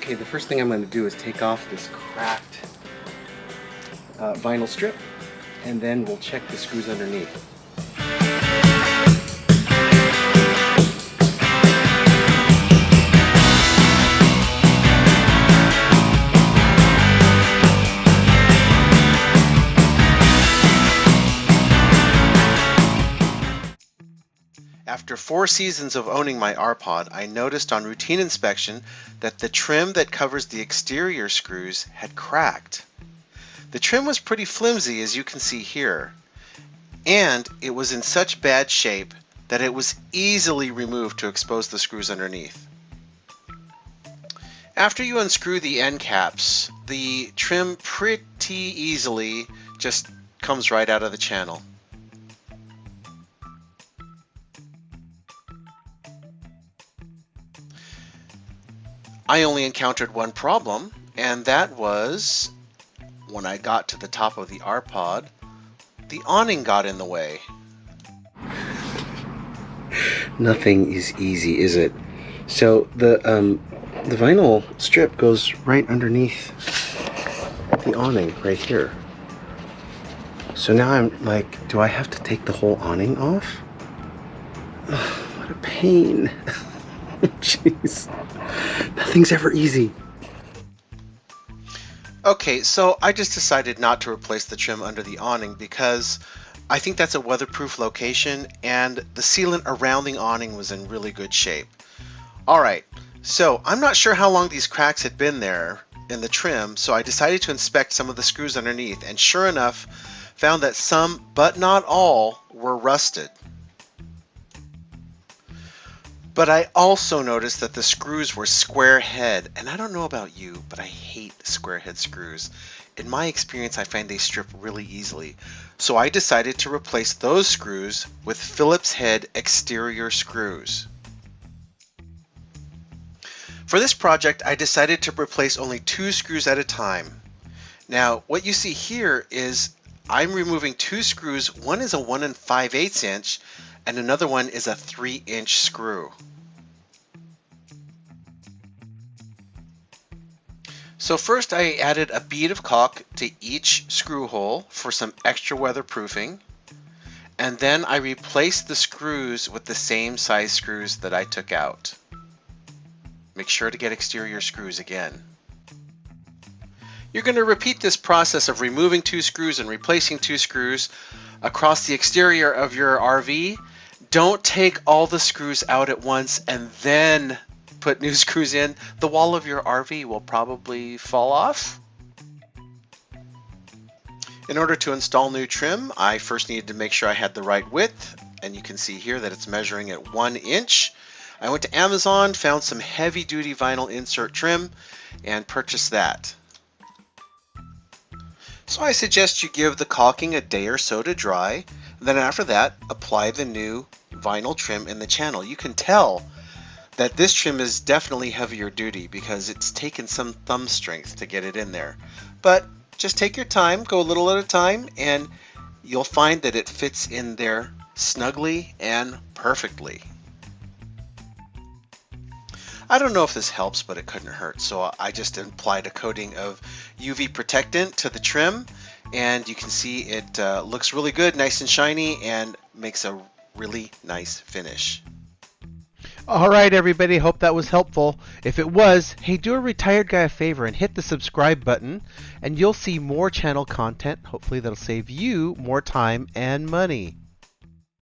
Okay, the first thing I'm going to do is take off this cracked vinyl strip, and then we'll check the screws underneath. After 4 seasons of owning my R-Pod, I noticed on routine inspection that the trim that covers the exterior screws had cracked. The trim was pretty flimsy, as you can see here, and it was in such bad shape that it was easily removed to expose the screws underneath. After you unscrew the end caps, the trim pretty easily just comes right out of the channel. I only encountered one problem, and that was when I got to the top of the R-Pod, the awning got in the way. Nothing is easy, is it? So the vinyl strip goes right underneath the awning right here. So now I'm like, do I have to take the whole awning off? Ugh, what a pain. Jeez. Nothing's ever easy. Okay, so I just decided not to replace the trim under the awning because I think that's a weatherproof location and the sealant around the awning was in really good shape. Alright, so I'm not sure how long these cracks had been there in the trim, so I decided to inspect some of the screws underneath, and sure enough, found that some, but not all, were rusted. But I also noticed that the screws were square head, and I don't know about you, but I hate square head screws. In my experience, I find they strip really easily. So I decided to replace those screws with Phillips head exterior screws. For this project, I decided to replace only 2 screws at a time. Now, what you see here is I'm removing 2 screws. One is a 1 5/8 inch, and another one is a 3-inch screw. So first I added a bead of caulk to each screw hole for some extra weatherproofing, and then I replaced the screws with the same size screws that I took out. Make sure to get exterior screws again. You're going to repeat this process of removing 2 screws and replacing 2 screws across the exterior of your RV. Don't take all the screws out at once and then put new screws in. The wall of your RV will probably fall off. In order to install new trim, I first needed to make sure I had the right width, and you can see here that it's measuring at 1 inch. I went to Amazon, found some heavy-duty vinyl insert trim, and purchased that. So I suggest you give the caulking a day or so to dry. Then after that, apply the new vinyl trim in the channel. You can tell that this trim is definitely heavier duty because it's taken some thumb strength to get it in there. But just take your time, go a little at a time, and you'll find that it fits in there snugly and perfectly. I don't know if this helps, but it couldn't hurt, so I just applied a coating of UV protectant to the trim, and you can see it looks really good, nice and shiny, and makes a really nice finish. Alright everybody, hope that was helpful. If it was, hey, do a retired guy a favor and hit the subscribe button, and you'll see more channel content. Hopefully that'll save you more time and money.